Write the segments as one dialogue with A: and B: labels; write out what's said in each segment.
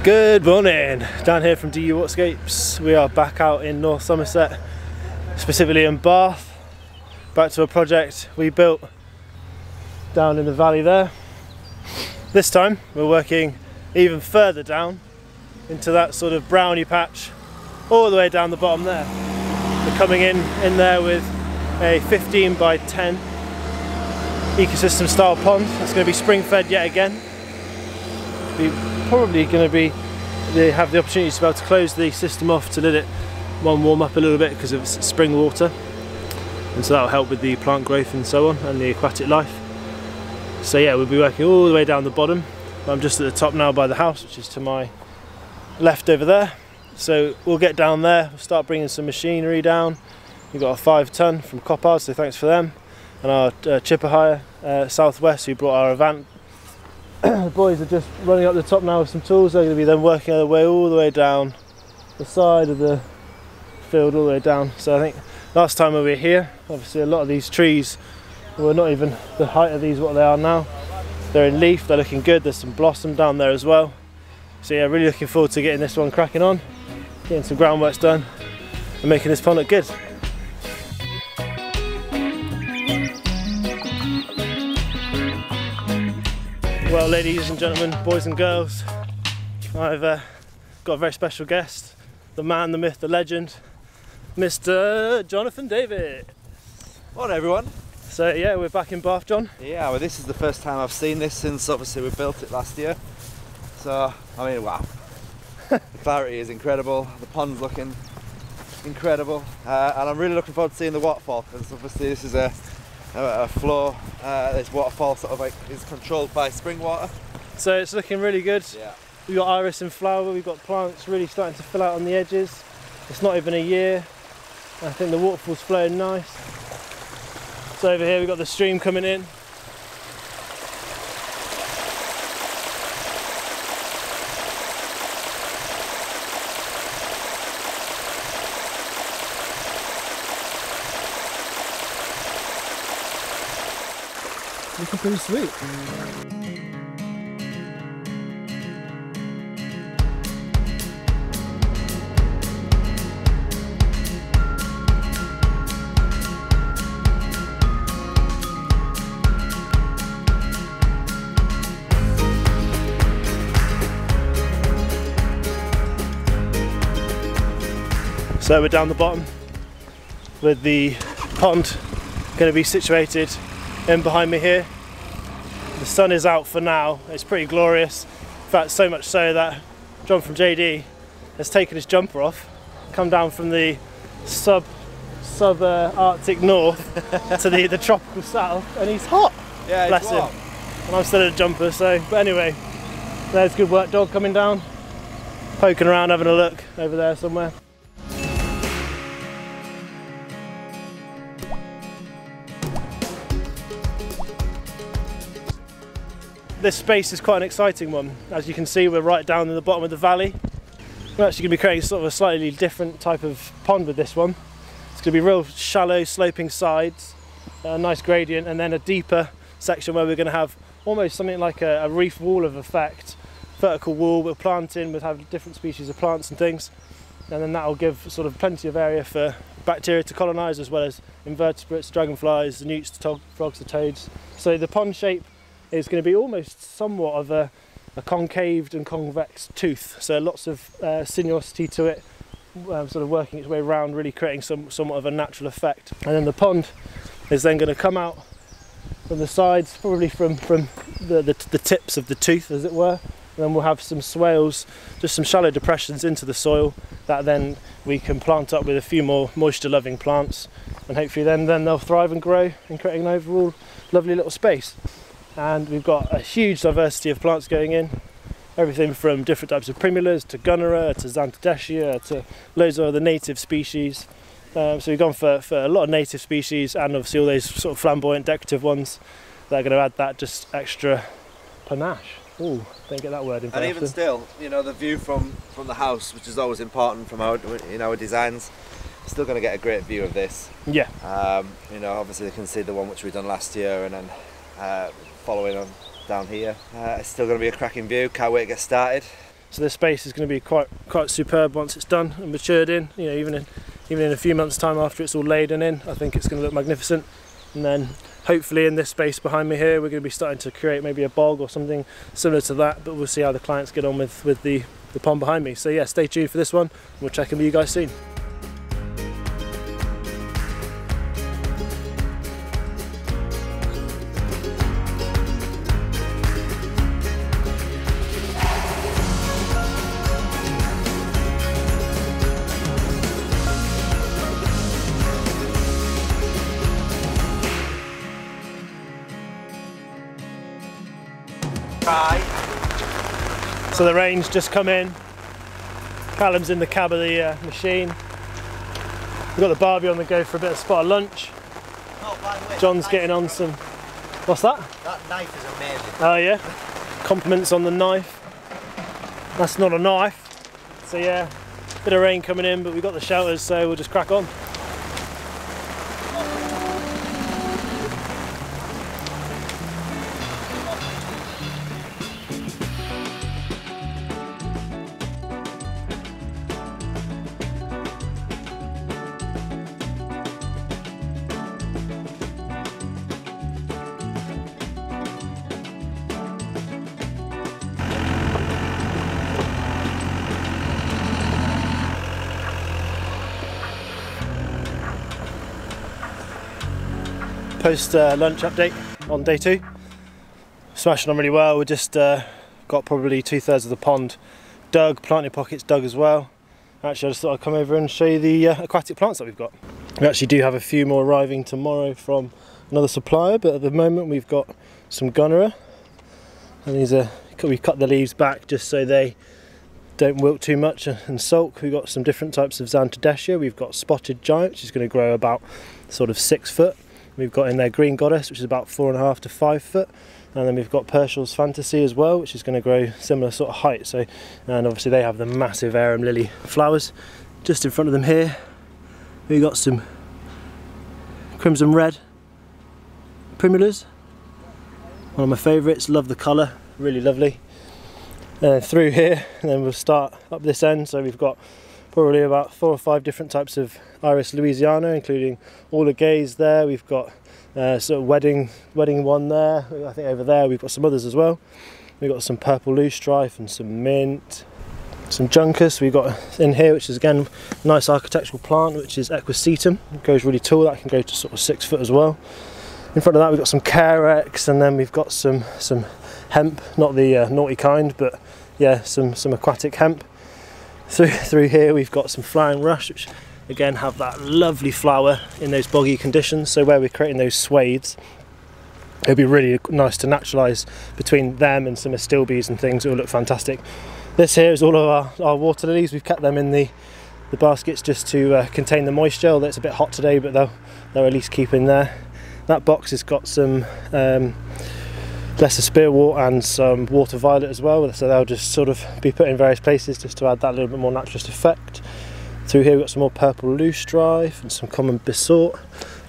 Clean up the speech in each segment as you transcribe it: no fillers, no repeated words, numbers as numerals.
A: Good morning, down here from DU Waterscapes. We are back out in North Somerset, specifically in Bath, back to a project we built down in the valley there. This time we're working even further down into that sort of browny patch, all the way down the bottom there. We're coming in there with a 15 by 10 ecosystem style pond. It's going to be spring fed yet again. Probably going to be, they have the opportunity to be able to close the system off to let it warm up a little bit because of spring water, and so that will help with the plant growth and so on, and the aquatic life. So yeah, we'll be working all the way down the bottom. I'm just at the top now by the house, which is to my left over there. So we'll get down there, we'll start bringing some machinery down. We've got a 5 ton from Coppard, so thanks for them, and our chipper hire Southwest, who brought our Avant. The boys are just running up the top now with some tools. They're going to be then working their way all the way down the side of the field, all the way down. So I think last time we were here, obviously a lot of these trees were not even the height of these what they are now. They're in leaf, they're looking good. There's some blossom down there as well. So yeah, really looking forward to getting this one cracking on, getting some groundworks done and making this pond look good. Well, ladies and gentlemen, boys and girls, I've got a very special guest, the man, the myth, the legend, Mr. Jonathan David.
B: Morning everyone.
A: So yeah, we're back in Bath, John.
B: Yeah, well this is the first time I've seen this since obviously we built it last year. So, I mean, wow. The clarity is incredible, the pond's looking incredible, and I'm really looking forward to seeing the waterfall, because obviously this is a flow, this waterfall sort of like is controlled by spring water. So
A: it's looking really good. Yeah. We've got iris in flower, we've got plants really starting to fill out on the edges. It's not even a year. I think the waterfall's flowing nice. So over here we've got the stream coming in. Looking pretty sweet. So we're down the bottom with the pond going to be situated in behind me here. The sun is out for now, it's pretty glorious. In fact, so much so that John from JD has taken his jumper off, come down from the sub-Arctic north to the tropical south, and he's hot. Yeah, bless him. And I'm still in a jumper, so, but anyway, there's good work dog coming down, poking around, having a look over there somewhere. This space is quite an exciting one. As you can see, we're right down in the bottom of the valley. We're actually going to be creating sort of a slightly different type of pond with this one. It's going to be real shallow sloping sides, a nice gradient, and then a deeper section where we're going to have almost something like a reef wall of effect, vertical wall. We'll plant in, we'll have different species of plants and things, and then that will give sort of plenty of area for bacteria to colonise, as well as invertebrates, dragonflies, the newts, the frogs, the toads. So the pond shape is going to be almost somewhat of a concaved and convex tooth, so lots of sinuosity to it, sort of working its way around, really creating somewhat of a natural effect. And then the pond is then going to come out from the sides, probably from the tips of the tooth, as it were, and then we'll have some swales, just some shallow depressions into the soil that then we can plant up with a few more moisture loving plants, and hopefully then they'll thrive and grow and creating an overall lovely little space. And we've got a huge diversity of plants going in, everything from different types of primulas to gunnera to xanthodeschia to loads of other native species. So we've gone for a lot of native species, and obviously all those sort of flamboyant decorative ones that are going to add that just extra panache. Ooh, don't get that word in.
B: And even still, you know, the view from the house, which is always important from our designs, still going to get a great view of this.
A: Yeah.
B: You know, obviously you can see the one which we've done last year, and then following on down here, it's still going to be a cracking view. Can't wait to get started.
A: So this space is going to be quite superb once it's done and matured in. You know, even in a few months' time after it's all laden in, I think it's going to look magnificent. And then hopefully in this space behind me here, we're going to be starting to create maybe a bog or something similar to that. But we'll see how the clients get on with the pond behind me. So yeah, stay tuned for this one. We'll check in with you guys soon. So the rain's just come in. Callum's in the cab of the machine. We've got the Barbie on the go for a bit of spot of lunch.
C: Oh, by the way,
A: John's getting on some... What's that?
C: That knife is amazing.
A: Oh yeah? Compliments on the knife. That's not a knife. So yeah, bit of rain coming in, but we've got the shelters, so we'll just crack on. Post lunch update on day 2. Smashing on really well. We just got probably 2/3 of the pond dug, planting pockets dug as well. Actually, I just thought I'd come over and show you the aquatic plants that we've got. We actually do have a few more arriving tomorrow from another supplier, but at the moment we've got some Gunnera, and these are, we cut the leaves back just so they don't wilt too much and sulk. We've got some different types of Xanthodecia. We've got Spotted Giant, which is going to grow about sort of 6 foot. We've got in there Green Goddess, which is about 4.5 to 5 foot, and then we've got Purcell's Fantasy as well, which is going to grow similar sort of height. So, and obviously they have the massive arum lily flowers. Just in front of them here, we've got some crimson red primulas, one of my favourites. Love the colour, really lovely. Through here, and then we'll start up this end. So we've got probably about 4 or 5 different types of Iris Louisiana, including all the gays there. We've got sort of wedding one there. I think over there we've got some others as well. We've got some purple loosestrife and some mint, some juncus. We've got in here, which is again a nice architectural plant, which is Equisetum. It goes really tall. That can go to sort of 6 foot as well. In front of that we've got some Carex, and then we've got some hemp, not the naughty kind, but yeah, some aquatic hemp. Through here we've got some flowering rush, which again have that lovely flower in those boggy conditions. So where we're creating those swathes, it'll be really nice to naturalise between them and some astilbes and things. It will look fantastic. This here is all of our water lilies. We've kept them in the baskets just to contain the moisture, although it's a bit hot today, but they'll at least keep in there. That box has got some lesser spearwort and some water violet as well, so they'll just sort of be put in various places just to add that little bit more naturalist effect. Through here we've got some more purple loosestrife and some common bisort,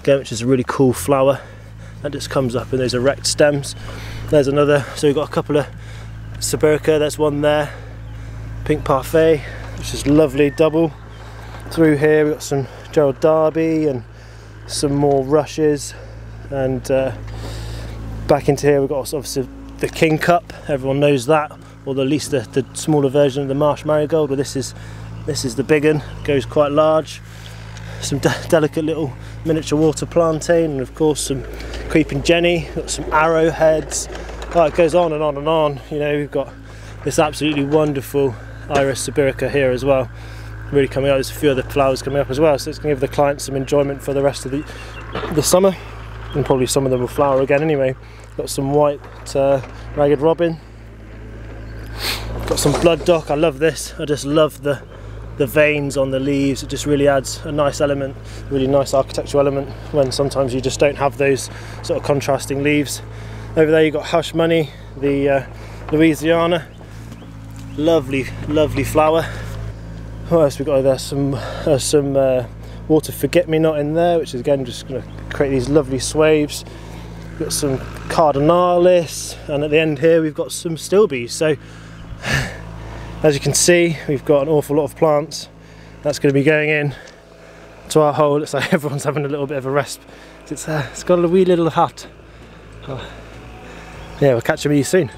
A: again, which is a really cool flower that just comes up in those erect stems. There's another, so we've got a couple of Sibirica, there's one there, pink parfait, which is lovely double. Through here we've got some Gerald Derby and some more rushes, and back into here we've got obviously the King Cup. Everyone knows that, or at least the smaller version of the Marsh Marigold. Well, this is the big one, goes quite large. Some delicate little miniature water plantain, and of course some creeping jenny. Got some arrowheads. Oh, it goes on and on and on. You know, we've got this absolutely wonderful Iris Sibirica here as well, really coming out. There's a few other flowers coming up as well, so it's going to give the clients some enjoyment for the rest of the summer, and probably some of them will flower again anyway. Got some white ragged robin, got some blood dock. I love this. I just love the veins on the leaves. It just really adds a nice element, really nice architectural element, when sometimes you just don't have those sort of contrasting leaves. Over there you've got Hush Money, the Louisiana, lovely flower. What else we've got there? Some water forget-me-not in there, which is again just going to create these lovely swaves. We've got some Cardinalis, and at the end here we've got some stilbees. So As you can see, we've got an awful lot of plants. That's going to be going in to our hole. Looks like everyone's having a little bit of a rest. It's got a wee little hut. Oh. Yeah, we'll catch you soon.